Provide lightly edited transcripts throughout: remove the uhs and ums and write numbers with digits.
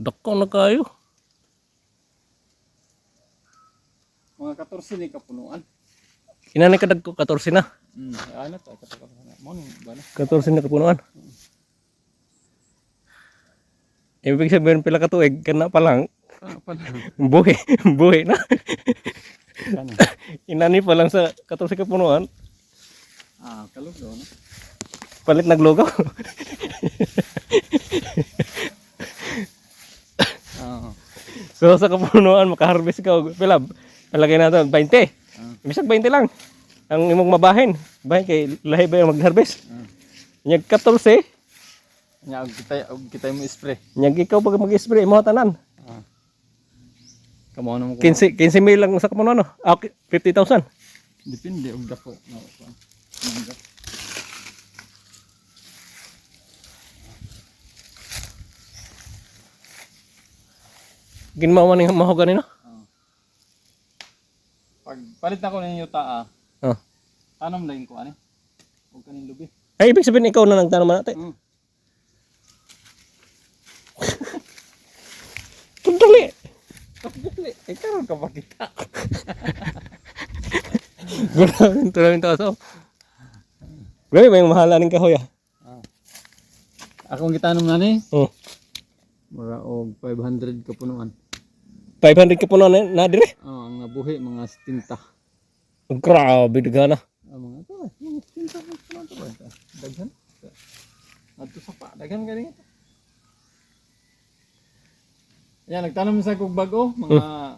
Dako na kayo. Mga 14 ni kapunuan. Inanay ka dagko 14 na. Ano to? 14 na. Mo ni ba na? 14 na kapunuan. Ibig sabihin pila ka tuig kana pa lang. Pa na. Buhi, buhi na. Ano? Inani pa lang sa 14 kapunuan. Kalog daw no. Palit naglugaw. So sa kapunuan makaharvest ka og pila. Palagay natin 20. Bisag 20 lang. Ang imong mabahin. Bahin kay lahi ba yung mag-harvest? Nyag 14. Nya kita mo spray. Nyag ikaw pag mag-spray mo tanan. Kamo ano mo ko. 15 mil lang sa kapunuan no. 50,000. Depende og dako. No. Ginmawa ning mahogany no. Pag palit na ko ninyo taa. Oh. Tanom lang ko ani. Og kaning lubi. Ay ibig sabihin ikaw na nagtanom natin. Kundali. Dali, karon ka makita. Grabe to so. Grabe may mahala ning kahoy ah. Akong gitanom na ni. Oh. Mura og 500 kapunuan. 500 ka puno na dire. Ang nabuhi mga 70. Grabe dagana. Mga to, mga 70 kapunuan to ba? Daghan. Adto sa pa, daghan kani ito. Yan, nagtanom sa kog bago, mga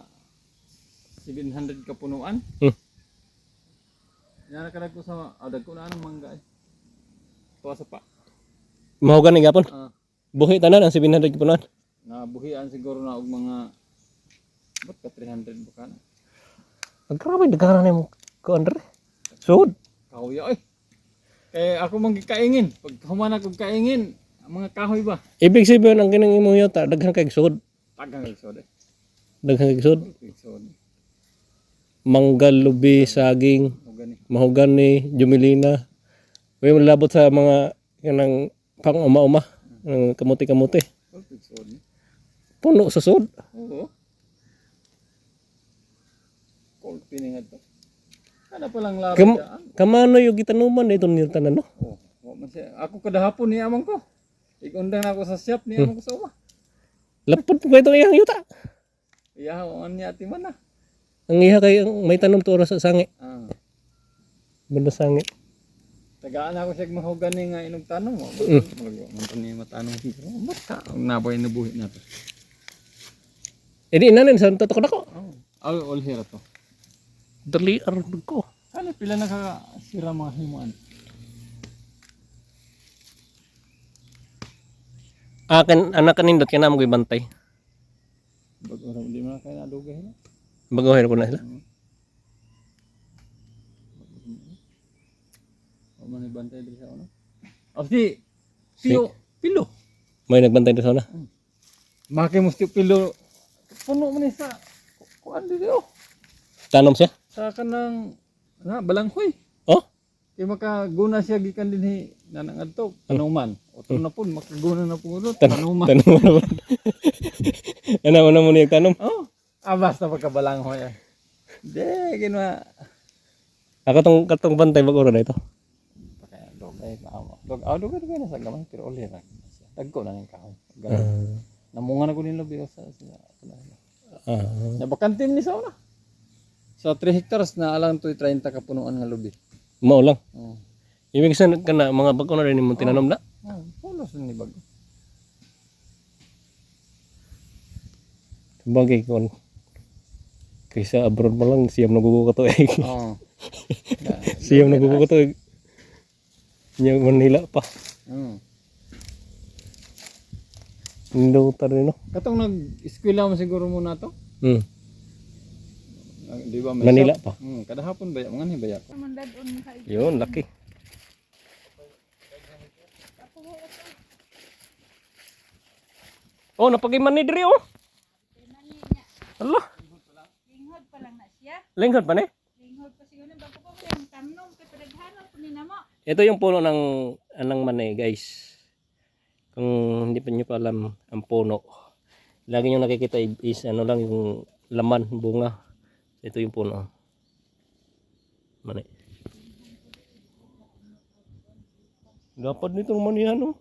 700 kapunuan. Yan nakadag ko sa dagko na anong mangga eh. Tuwa sa pa. Mahogany gapon. Buhi tanan ang 700 ka punuan. Nabuhian siguro na og mga ba't ka 300 bukan? Grabe dagana na mo ko andre. Sud. Kahoy ay. Kaya ako magkaingin. Pag humana kog kaingin, ang mga kahoy ba? Ibig sabihin ang kinang imo yata daghan kay sud. Tagang igsod eh. Daghan kay sud. Igsod. Manggal, lubi, saging, O gani. mahogany, jumelina. May malabot sa mga kanang pang uma-uma, kamuti-kamuti. Igsod. Puno sa sud. Oo. Cold piningad to. Kana pa lang laro dyan. Kamano yung gitanuman ito niyo tanan no? Ako kada hapon ni amang ko. Igundang na ako sa shop ni amang ko sa uma. Lapot ko ito iyang yuta. Iyahawan niya ati man na. Ang iha kay may tanom to oras sa sangi. Banda sangi. Tagaan ako siya mahogany nga inog tanong mo. Manto ni matanong dito. Basta ang naboy na buhi na to. Edi inanin sa tatok nako. All here to. Dali arog ko. Ano pila nakasira mga himuan? Akin anak kanindot kana mo bantay. Bag orang di man kay nadugay na. Bagohin ko na sila. O man bantay diri sa ano? O si pilo. May nagbantay sa na. Maki mo si pilo. Puno man sa kuan diri oh. Tanom siya. Sa kanang balanghoy. Oh? Kay makaguna siya gikan dinhi nanang adto tanuman. Oto na pud makaguna na pud tanuman. Tanom naman. Ano mo ni tanom? Oh. Basta pagkabalanghoy. De ginwa. Ako katong bantay bagoro na ito. Kaya dogay maawa. Dogay na sa gamay pero uli ra. Dagko na ning kahoy. Namunga na ko ning labi sa nabakantim ni sa una. Sa 3 hectares na alang to'y 30 kapunuan nga lubi. Mao lang. Oo. Ibig sabihin kana mga bago na rin mo tinanom na. Pulos ni bago. Bagay kon. Kaysa abroad mo lang siyam nagugo ka to eh. Oo. Siyam nagugo ka to eh. Nya Manila pa. Indo ta rin no. Katong nag-eskwela mo siguro muna to. Di ba may Manila shop? pa. Kada hapon baya mga ni baya. Yun, laki. Oh, napagiman ni diri oh. Allah. Linghod pa lang na siya. Linghod pa ni? Linghod pa siguro bago pa yung tanom kay padaghanon po ni namo. Ito yung puno ng anang mani guys. Kung hindi pa nyo pa alam ang puno. Lagi nyo nakikita is ano lang yung laman, bunga. Ito yung puno. Mani. Dapat nito manihan oh.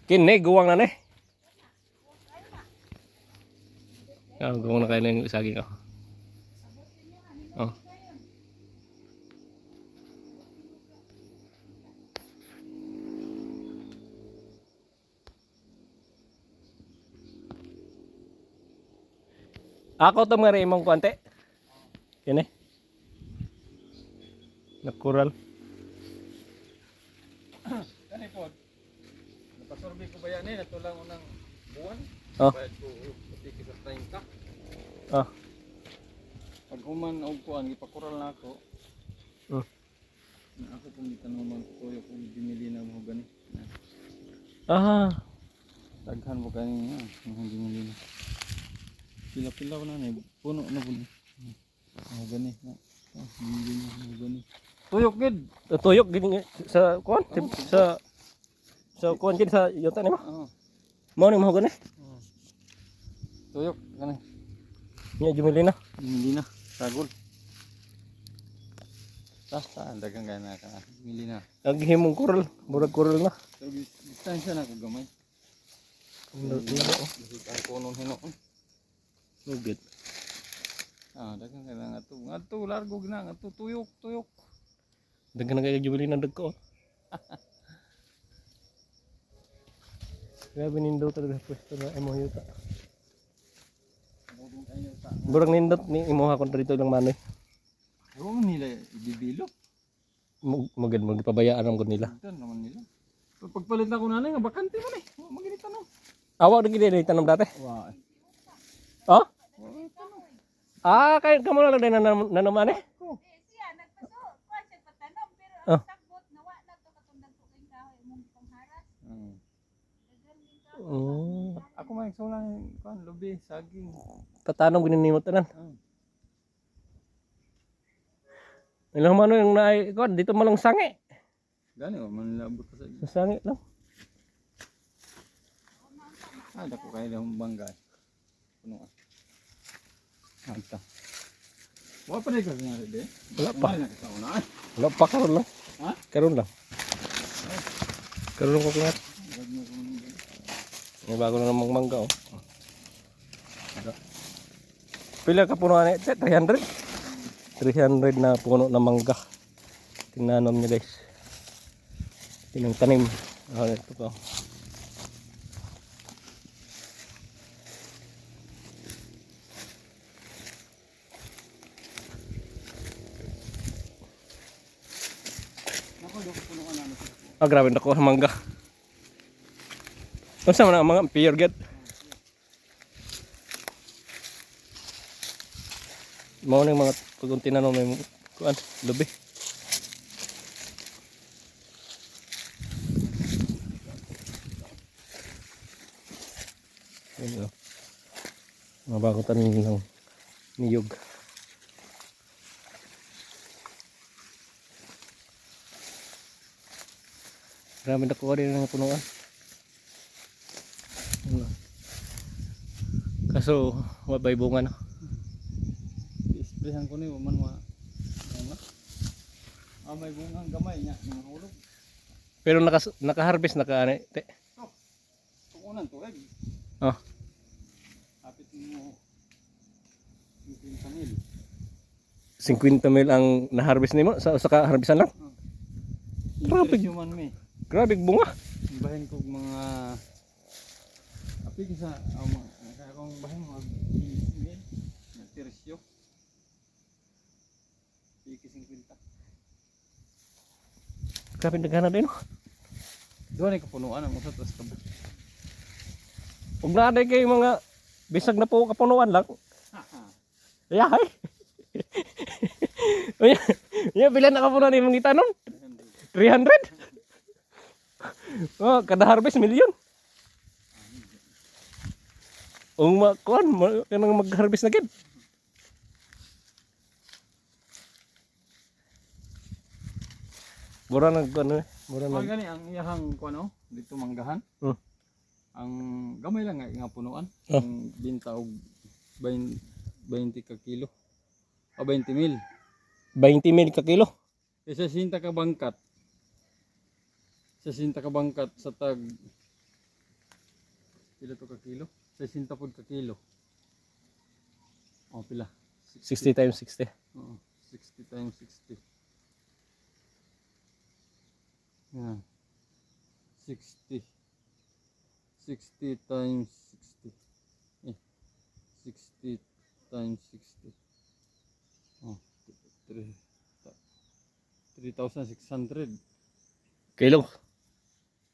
Kini guwang na ne. Guwang na kayo ng saging oh. Oh. Ako to mga imong kuante. Kini. Nakural. Kani po. Napasurvey ko ba yan eh, natulang unang buwan. Oh. Bayad ko pati sa 30. Ah. Pag human og kuan gipakural na ako. Oh. Na ako kung gitanong man tuyo kung binili na mo gani. Ah. Daghan mo kani nga, mga binili na. Pila-pila ko na ni puno na po. Mo gani na. Binili na mo gani. Tuyok gid. Tuyok gini sa kuan sa kuan gini sa yuta nimo. Oo. Mo ni mahogani. Tuyok gani. Nya jumili na. Binili na. Sagol. Saan dagang gana ka. Binili na. Naghimong kural, murag kural na. Pero distansya na ko gamay. Kasi ang puno hinoon. Lugit. Dagang gana nga to. Nga to, largo gina nga to. Tuyok, tuyok. Daghan na kayo jumili na dagko. Grabe nindot talaga pwesto na imo yuta. Burang nindot ni imuha kon dito lang manoy. Oo nila ibibilo. Magad magpabayaan ang nila. Ito naman nila. Pagpalit na ko nanay nga bakante man eh. Maginita no. Awa na gid tanong dati. Wa. Oh? Ah, kay kamo na lang din nanaman eh. Siya nagpaso, kuan siya patanom pero Oh. ang tagbot nawa na to katong dagko kay kahoy imong pangharas. Dagan din ka. Ako man sulang kan lubi saging. Patanong gininimot tanan. Ah. Ilang mano yung naay kuan dito malang sangi. Gani o man labot ka sa. Sa sangi lang. Dako kay dahong bangga. Puno. Anta. Wa pa rin ka nga rin eh. Wala pa. Nakatauna. Wala pa karon lang. Ha? Karon lang. Karon ko kung may bago na namang mangga oh. Pila ka puno ani? 300. 300 na puno na mangga. Tinanom niya guys. Tinang-tanim. Ito po. Grabe na ko mangga. Unsa man ang mga pure get? Mao ning mga pag tinanom may kuan, lubi. Ayun. Mga bago tanim ng niyog. Marami na kuha din ng punuan. Kaso, wabay bunga na. Isprehan ko ni man wa. May bungang gamay niya, mga hulog. Pero naka-harvest naka-ano, te. Tukunan to egg. Oh. Kapit mo 50 mil. 50 mil ang na-harvest nimo sa ka-harvestan lang. Grabe. Human me. Grabe bunga. Bahin ko mga apig sa kung bahin mo mil na tersyo. Piki 50. Grabe daghan na din. Doon ay kapunuan ang usat as kabut. Ug naa kay mga bisag na po kapunuan lang. Yahay. Ya bilan na kapunuan imong itanon? 300. Oh, kada harvest milyon. Ung kuan kanang mag-harvest na gid. Mura nag ano eh. Mura Ang nag. gani ang iyahang kuno dito manggahan. Hmm. Ang gamay lang nga punuan. Oh. Ang binta og 20 ka kilo. O 20 mil. 20 mil ka kilo. Kaysa sinta ka bangkat. Sa sinta ka bangkat sa tag pila to ka kilo? Sa sinta pod ka kilo. O pila? 60 times 60. Oo, 60 times 60. Yan. 60. 60 times 60. Eh, 60 times 60. Oh, 3,600 Kilo.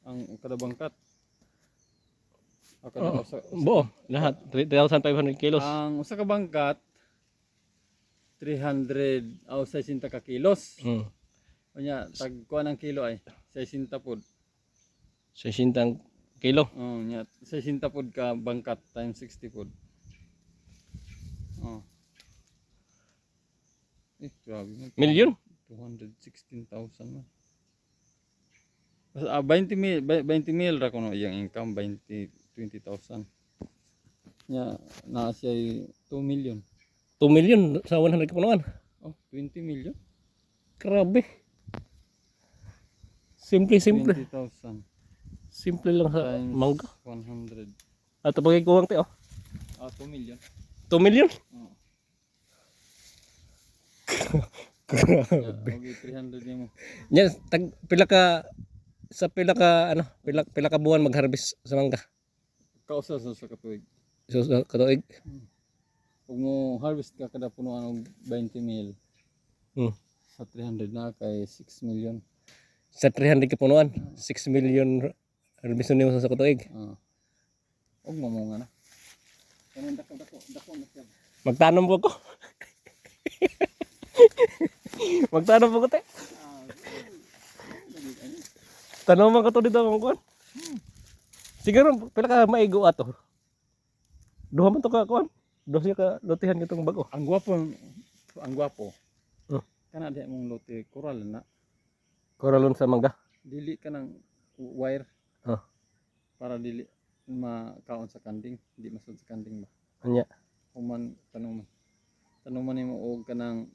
ang kada bangkat. Oh, buo. Lahat. 3,500 kilos. Ang usa ka bangkat 300 o 60 ka kilos. Hmm. Unya tag kuan ang kilo ay 60 pod. 60 kilo. Oh, nya 60 pod ka bangkat times 60 pod. Oh. Grabe man. Milyon? 216,000 man. Basta 20 mil ra kuno iyang income 20,000. Nya naa siya 2 million. 2 million sa 100 kapunuan. Oh, 20 million. Grabe. Simple. 20,000 Simple lang sa times mangga. 100. At pag ikuwang te oh. 2 million. 2 million. Oh. Grabe. Okay, 300 nimo. Nya tag pila ka ano, pila ka buwan mag-harvest sa mangga. Kausa sa katuig. So sa katuig. Kung mo harvest ka kada punuan og 20 mil Hmm. sa 300 na kay 6 million. Sa 300 ka punuan, 6 million harvest nimo sa katuig. Og mamunga na. Kanang dako na siya. Magtanom po ko. Magtanom po ko te. Tanong man ka to dito kung kuan. Siguro pila ka maigo ato. Duha man to ka kuan. Duha siya ka lotihan kitong bago. Ang gwapo. Oh. Kana di mong lote coral na. Koralon sa mangga. Dili ka ng wire. Oh. Para dili makaon sa kanding, di masud sa kanding ba. Anya. Human tanong man nimo og kanang